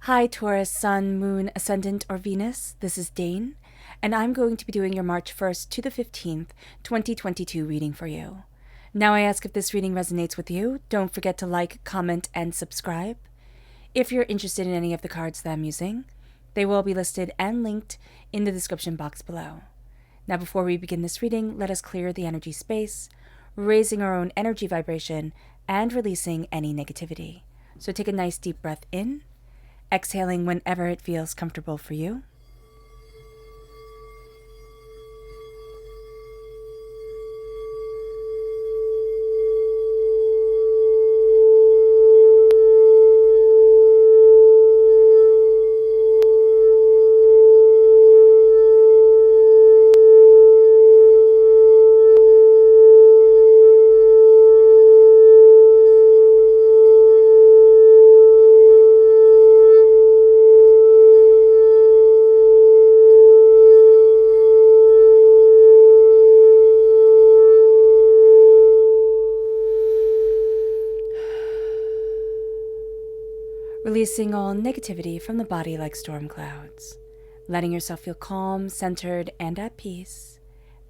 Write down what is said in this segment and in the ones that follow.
Hi, Taurus, Sun, Moon, Ascendant, or Venus. This is Dane, and I'm going to be doing your March 1st to the 15th, 2022 reading for you. Now I ask if this reading resonates with you, don't forget to like, comment, and subscribe. If you're interested in any of the cards that I'm using, they will be listed and linked in the description box below. Now before we begin this reading, let us clear the energy space, raising our own energy vibration and releasing any negativity. So take a nice deep breath in, exhaling whenever it feels comfortable for you. Releasing all negativity from the body like storm clouds, letting yourself feel calm, centered, and at peace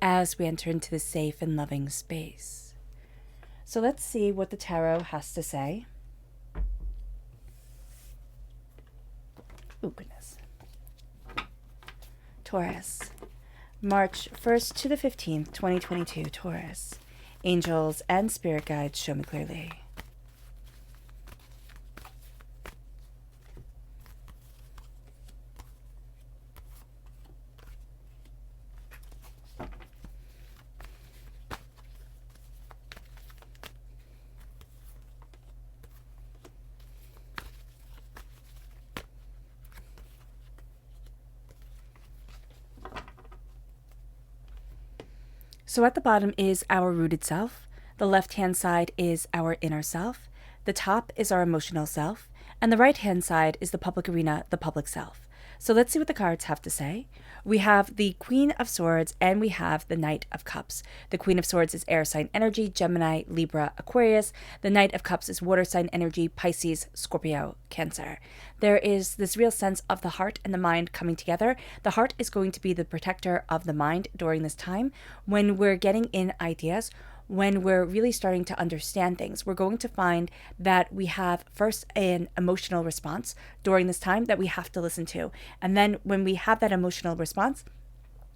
as we enter into this safe and loving space. So let's see what the tarot has to say. Oh, goodness. Taurus, March 1st to the 15th, 2022, Taurus. Angels and spirit guides show me clearly. So at the bottom is our rooted self, the left-hand side is our inner self, the top is our emotional self, and the right-hand side is the public arena, the public self. So let's see what the cards have to say. We have the Queen of Swords and we have the Knight of Cups. The Queen of Swords is air sign energy, Gemini, Libra, Aquarius. The Knight of Cups is water sign energy, Pisces, Scorpio, Cancer. There is this real sense of the heart and the mind coming together. The heart is going to be the protector of the mind during this time when we're getting in ideas. When we're really starting to understand things, we're going to find that we have first an emotional response during this time that we have to listen to. And then when we have that emotional response,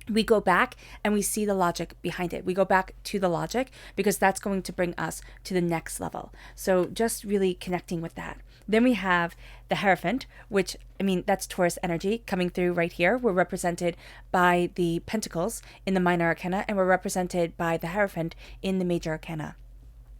we go back and we see the logic behind it. We go back to the logic because that's going to bring us to the next level. So just really connecting with that. Then we have the Hierophant, which, that's Taurus energy coming through right here. We're represented by the Pentacles in the Minor Arcana, and we're represented by the Hierophant in the Major Arcana.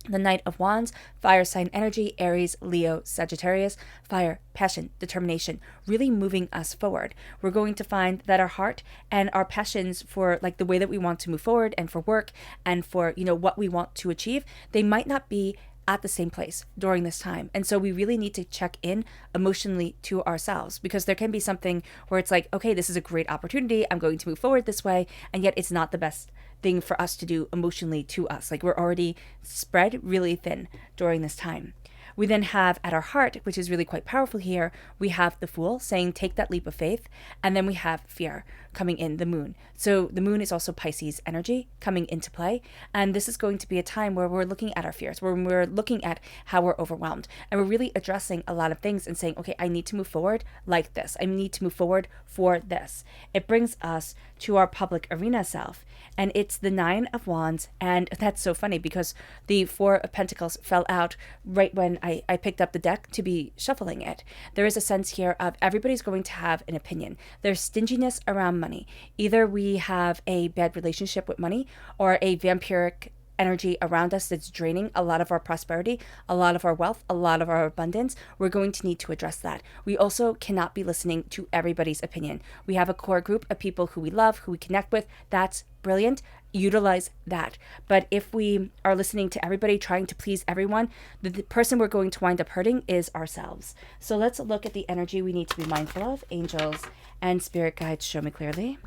The Knight of Wands, fire sign energy, Aries, Leo, Sagittarius, fire, passion, determination, really moving us forward. We're going to find that our heart and our passions for like the way that we want to move forward and for work and for, what we want to achieve, they might not be at the same place during this time. And so we really need to check in emotionally to ourselves because there can be something where it's like, okay, this is a great opportunity. I'm going to move forward this way. And yet it's not the best thing for us to do emotionally to us. Like we're already spread really thin during this time. We then have at our heart, which is really quite powerful here, we have the Fool saying, take that leap of faith. And then we have fear coming in, the Moon. So the Moon is also Pisces energy coming into play. And this is going to be a time where we're looking at our fears, where we're looking at how we're overwhelmed. And we're really addressing a lot of things and saying, okay, I need to move forward like this. I need to move forward for this. It brings us to our public arena self. And it's the Nine of Wands. And that's so funny because the Four of Pentacles fell out right when I picked up the deck to be shuffling it. There is a sense here of everybody's going to have an opinion. There's stinginess around money. Either we have a bad relationship with money or a vampiric energy around us that's draining a lot of our prosperity, a lot of our wealth, a lot of our abundance. We're going to need to address that. We also cannot be listening to everybody's opinion. We have a core group of people who we love, who we connect with. That's brilliant. Utilize that. But if we are listening to everybody, trying to please everyone, the person we're going to wind up hurting is ourselves. So let's look at the energy we need to be mindful of. Angels and spirit guides show me clearly.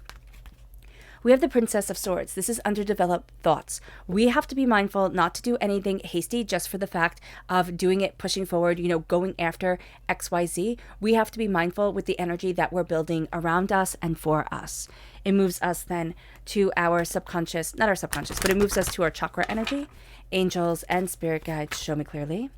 We have the Princess of Swords. This is underdeveloped thoughts. We have to be mindful not to do anything hasty just for the fact of doing it, pushing forward, going after XYZ. We have to be mindful with the energy that we're building around us and for us. It moves us then to our subconscious, not our subconscious, but it moves us to our chakra energy. Angels and spirit guides show me clearly.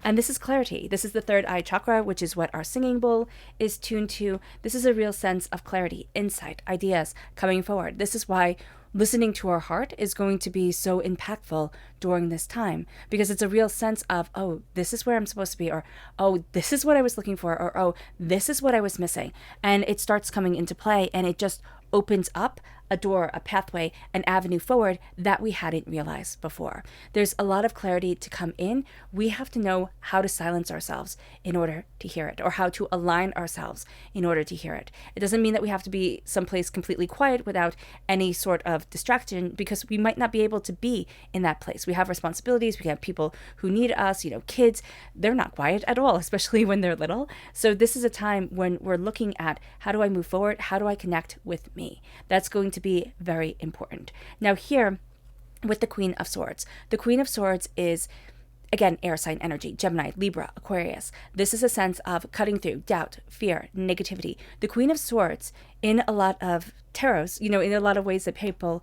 And this is clarity. This is the third eye chakra, which is what our singing bowl is tuned to. This is a real sense of clarity, insight, ideas coming forward. This is why listening to our heart is going to be so impactful during this time, because it's a real sense of, oh, this is where I'm supposed to be, or, oh, this is what I was looking for, or, oh, this is what I was missing. And it starts coming into play, and it just opens up a door, a pathway, an avenue forward that we hadn't realized before. There's a lot of clarity to come in. We have to know how to silence ourselves in order to hear it, or how to align ourselves in order to hear it. It doesn't mean that we have to be someplace completely quiet without any sort of distraction, because we might not be able to be in that place. We have responsibilities. We have people who need us, kids. They're not quiet at all, especially when they're little. So this is a time when we're looking at, how do I move forward? How do I connect with me? That's going to be very important. Now here with the Queen of Swords. The Queen of Swords is, again, air sign energy, Gemini, Libra, Aquarius. This is a sense of cutting through doubt, fear, negativity. The Queen of Swords, in a lot of tarots, in a lot of ways that people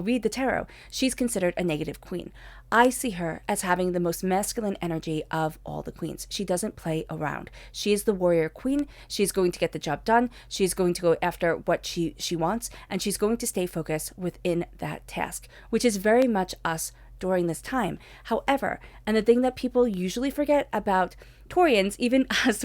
read the tarot, she's considered a negative queen. I see her as having the most masculine energy of all the queens. She doesn't play around. She is the warrior queen. She's going to get the job done. She's going to go after what she wants, and she's going to stay focused within that task, which is very much us during this time. However, and the thing that people usually forget about Taurians, even us,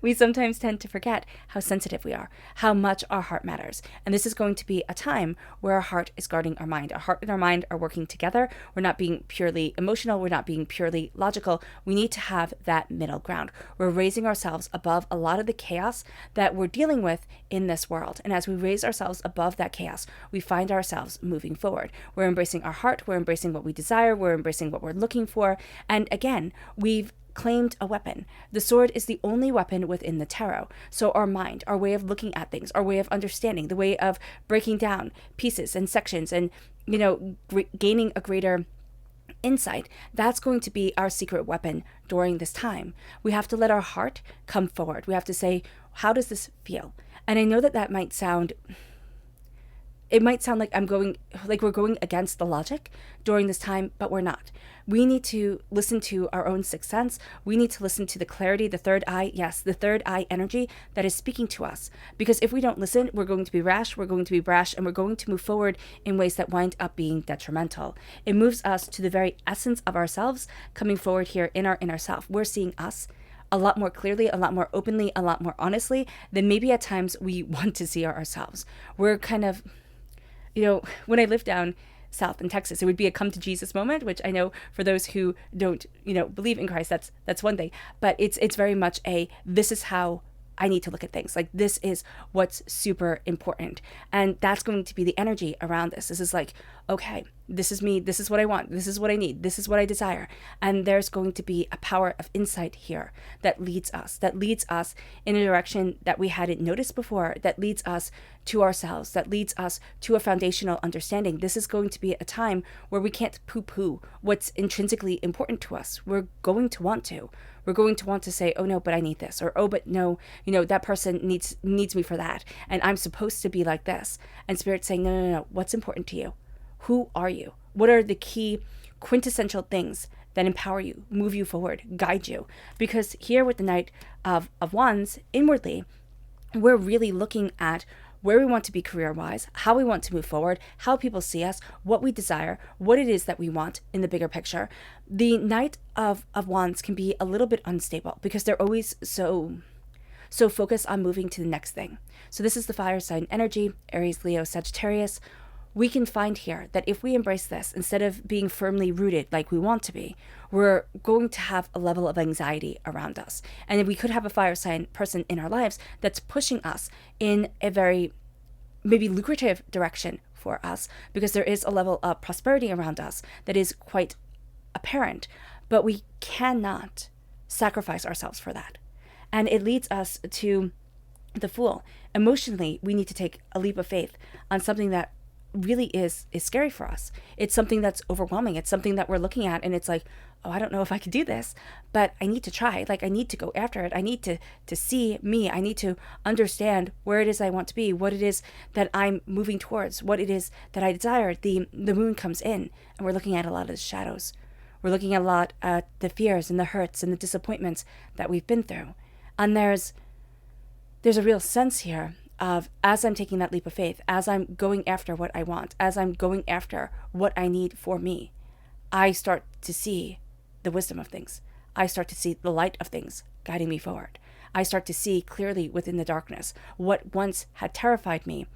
we sometimes tend to forget how sensitive we are, how much our heart matters. And this is going to be a time where our heart is guarding our mind. Our heart and our mind are working together. We're not being purely emotional. We're not being purely logical. We need to have that middle ground. We're raising ourselves above a lot of the chaos that we're dealing with in this world. And as we raise ourselves above that chaos, we find ourselves moving forward. We're embracing our heart. We're embracing what we desire. We're embracing what we're looking for. And again, we've claimed a weapon. The sword is the only weapon within the tarot. So our mind, our way of looking at things, our way of understanding, the way of breaking down pieces and sections and, gaining a greater insight, that's going to be our secret weapon during this time. We have to let our heart come forward. We have to say, how does this feel? And I know that might sound, it might sound like we're going against the logic during this time, but we're not. We need to listen to our own sixth sense. We need to listen to the clarity, the third eye, yes, the third eye energy that is speaking to us. Because if we don't listen, we're going to be rash, we're going to be brash, and we're going to move forward in ways that wind up being detrimental. It moves us to the very essence of ourselves coming forward here in our inner self. We're seeing us a lot more clearly, a lot more openly, a lot more honestly than maybe at times we want to see ourselves. We're kind of, when I lived down south in Texas, it would be a come to Jesus moment, which I know for those who don't, believe in Christ, that's one thing, but it's very much this is how I need to look at things. Like, this is what's super important. And that's going to be the energy around this. This is like, okay, this is me. This is what I want. This is what I need. This is what I desire. And there's going to be a power of insight here that leads us in a direction that we hadn't noticed before, that leads us to ourselves, that leads us to a foundational understanding. This is going to be a time where we can't poo-poo what's intrinsically important to us. We're going to want to. We're going to want to say, oh no, but I need this, or oh, but no, that person needs me for that, and I'm supposed to be like this. And Spirit's saying, no, what's important to you? Who are you? What are the key quintessential things that empower you, move you forward, guide you? Because here with the Knight of Wands, inwardly, we're really looking at where we want to be career-wise, how we want to move forward, how people see us, what we desire, what it is that we want in the bigger picture. The Knight of Wands can be a little bit unstable because they're always so focused on moving to the next thing. So this is the fire sign energy, Aries, Leo, Sagittarius. We can find here that if we embrace this, instead of being firmly rooted like we want to be, we're going to have a level of anxiety around us. And we could have a fire sign person in our lives that's pushing us in a very maybe lucrative direction for us, because there is a level of prosperity around us that is quite apparent, but we cannot sacrifice ourselves for that. And it leads us to the Fool. Emotionally, we need to take a leap of faith on something that really is scary for us. It's something that's overwhelming. It's something that we're looking at and it's like, oh, I don't know if I can do this, but I need to try. Like, I need to go after it. I need to see me. I need to understand where it is I want to be, what it is that I'm moving towards, what it is that I desire. The moon comes in and we're looking at a lot of the shadows. We're looking at a lot at the fears and the hurts and the disappointments that we've been through. And there's a real sense here of, as I'm taking that leap of faith, as I'm going after what I want, as I'm going after what I need for me, I start to see the wisdom of things. I start to see the light of things guiding me forward. I start to see clearly within the darkness what once had terrified me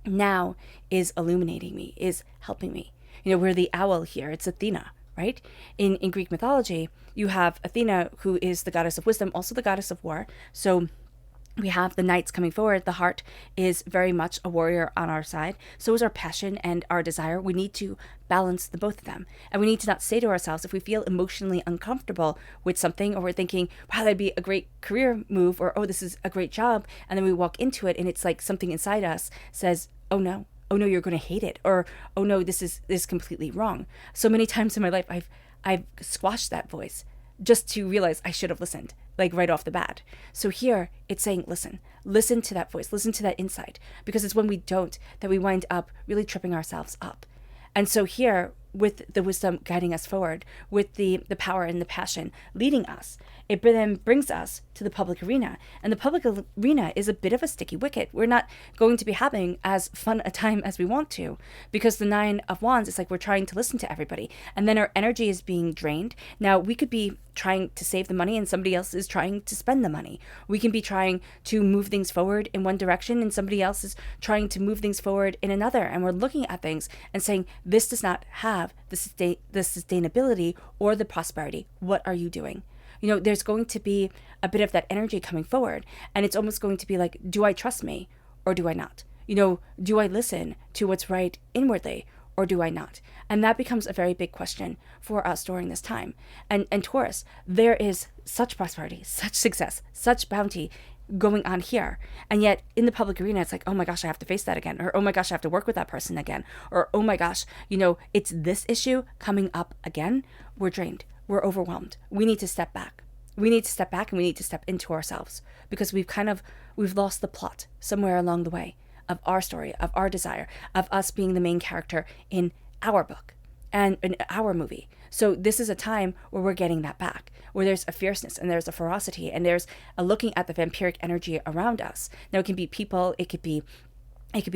now is illuminating me, is helping me. We're the owl here. It's Athena, right? In Greek mythology, you have Athena, who is the goddess of wisdom, also the goddess of war. So we have the knights coming forward. The heart is very much a warrior on our side. So is our passion and our desire. We need to balance the both of them. And we need to not say to ourselves, if we feel emotionally uncomfortable with something, or we're thinking, wow, that'd be a great career move, or, oh, this is a great job. And then we walk into it and it's like something inside us says, oh no, you're going to hate it. Or, oh no, this is completely wrong. So many times in my life, I've squashed that voice just to realize I should have listened, like right off the bat. So here it's saying, listen to that voice, listen to that insight, because it's when we don't that we wind up really tripping ourselves up. And so here, with the wisdom guiding us forward, with the power and the passion leading us, it then brings us to the public arena. And the public arena is a bit of a sticky wicket. We're not going to be having as fun a time as we want to, because the 9 of Wands is like we're trying to listen to everybody. And then our energy is being drained. Now, we could be trying to save the money and somebody else is trying to spend the money. We can be trying to move things forward in one direction and somebody else is trying to move things forward in another. And we're looking at things and saying, this does not have the sustainability or the prosperity. What are you doing? There's going to be a bit of that energy coming forward. And it's almost going to be like, do I trust me or do I not? Do I listen to what's right inwardly or do I not? And that becomes a very big question for us during this time. And Taurus, there is such prosperity, such success, such bounty going on here. And yet in the public arena, it's like, oh my gosh, I have to face that again. Or, oh my gosh, I have to work with that person again. Or, oh my gosh, it's this issue coming up again. We're drained. We're overwhelmed. We need to step back. We need to step back and we need to step into ourselves, because we've lost the plot somewhere along the way of our story, of our desire, of us being the main character in our book and in our movie. So this is a time where we're getting that back, where there's a fierceness and there's a ferocity and there's a looking at the vampiric energy around us. Now, it can be people, it could be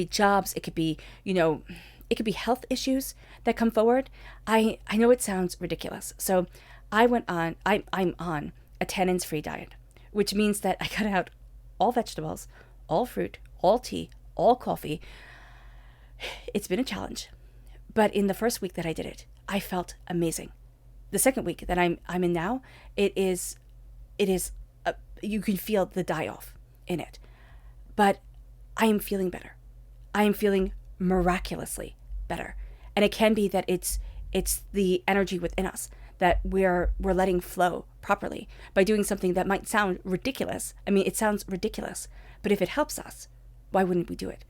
jobs, it could be, it could be health issues that come forward. I know it sounds ridiculous. So I'm on a tannins-free diet, which means that I cut out all vegetables, all fruit, all tea, all coffee. It's been a challenge, but in the first week that I did it, I felt amazing. The second week that I'm in now, it is you can feel the die-off in it, but I am feeling better. I am feeling miraculously better, and it can be that it's the energy within us that we're letting flow properly by doing something that might sound ridiculous. I mean, it sounds ridiculous, but if it helps us, why wouldn't we do it?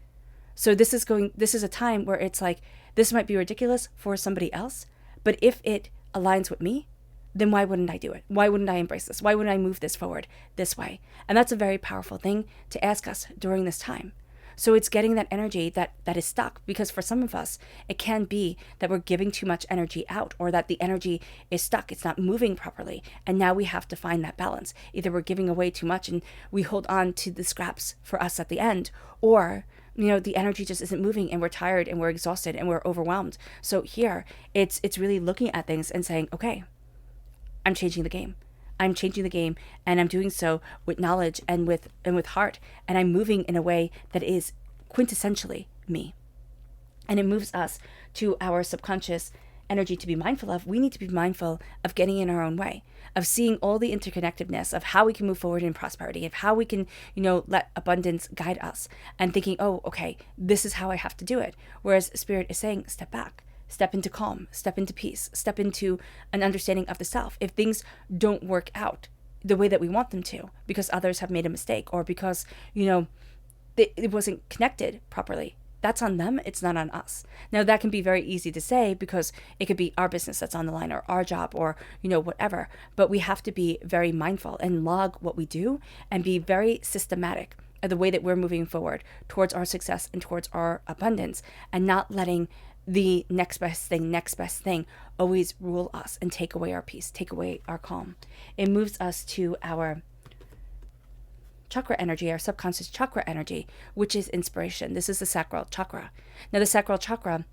So this is a time where it's like, this might be ridiculous for somebody else, but if it aligns with me, then why wouldn't I do it? Why wouldn't I embrace this? Why wouldn't I move this forward this way? And that's a very powerful thing to ask us during this time. So it's getting that energy that is stuck, because for some of us, it can be that we're giving too much energy out, or that the energy is stuck. It's not moving properly. And now we have to find that balance. Either we're giving away too much and we hold on to the scraps for us at the end, or the energy just isn't moving and we're tired and we're exhausted and we're overwhelmed. So here it's really looking at things and saying, okay, I'm changing the game. I'm changing the game, and I'm doing so with knowledge and with heart, and I'm moving in a way that is quintessentially me. And it moves us to our subconscious energy to be mindful of. We need to be mindful of getting in our own way, of seeing all the interconnectedness of how we can move forward in prosperity, of how we can, let abundance guide us, and thinking, oh, okay, this is how I have to do it. Whereas Spirit is saying, step back. Step into calm, step into peace, step into an understanding of the self. If things don't work out, the way that we want them to, because others have made a mistake, or because, it wasn't connected properly. That's on them. It's not on us. Now, that can be very easy to say because it could be our business that's on the line, or our job, or, whatever. But we have to be very mindful and log what we do and be very systematic of the way that we're moving forward towards our success and towards our abundance, and not letting the next best thing always rule us and take away our peace, take away our calm. It moves us to our chakra energy, our subconscious chakra energy, which is inspiration. This is the Sacral Chakra. Now, the Sacral Chakra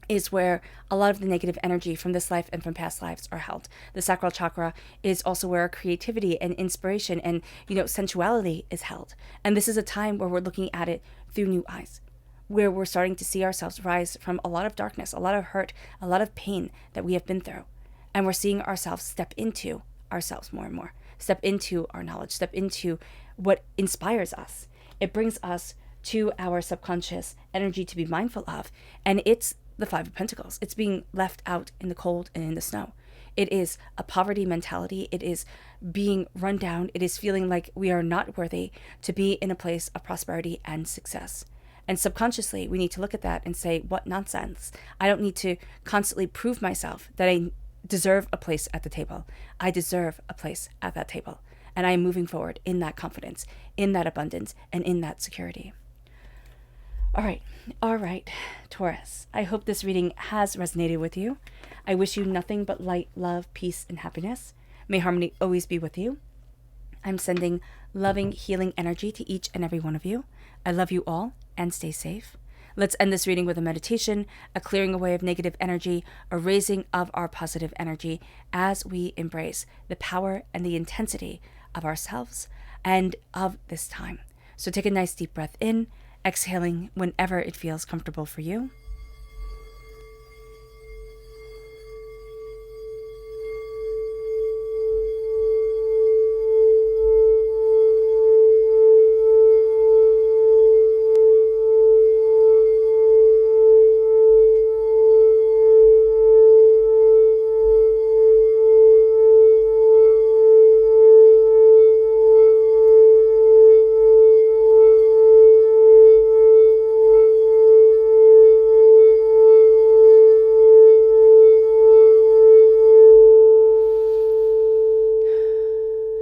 is where a lot of the negative energy from this life and from past lives are held. The Sacral Chakra is also where creativity and inspiration and, sensuality is held. And this is a time where we're looking at it through new eyes, where we're starting to see ourselves rise from a lot of darkness, a lot of hurt, a lot of pain that we have been through. And we're seeing ourselves step into ourselves more and more, step into our knowledge, step into what inspires us. It brings us to our subconscious energy to be mindful of. And it's the Five of Pentacles. It's being left out in the cold and in the snow. It is a poverty mentality. It is being run down. It is feeling like we are not worthy to be in a place of prosperity and success. And subconsciously, we need to look at that and say, what nonsense. I don't need to constantly prove myself that I deserve a place at the table. I deserve a place at that table. And I am moving forward in that confidence, in that abundance, and in that security. All right, Taurus. I hope this reading has resonated with you. I wish you nothing but light, love, peace, and happiness. May harmony always be with you. I'm sending loving, healing energy to each and every one of you. I love you all, and stay safe. Let's end this reading with a meditation, a clearing away of negative energy, a raising of our positive energy as we embrace the power and the intensity of ourselves and of this time. So take a nice deep breath in, exhaling whenever it feels comfortable for you.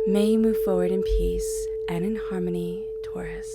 May you move forward in peace and in harmony, Taurus.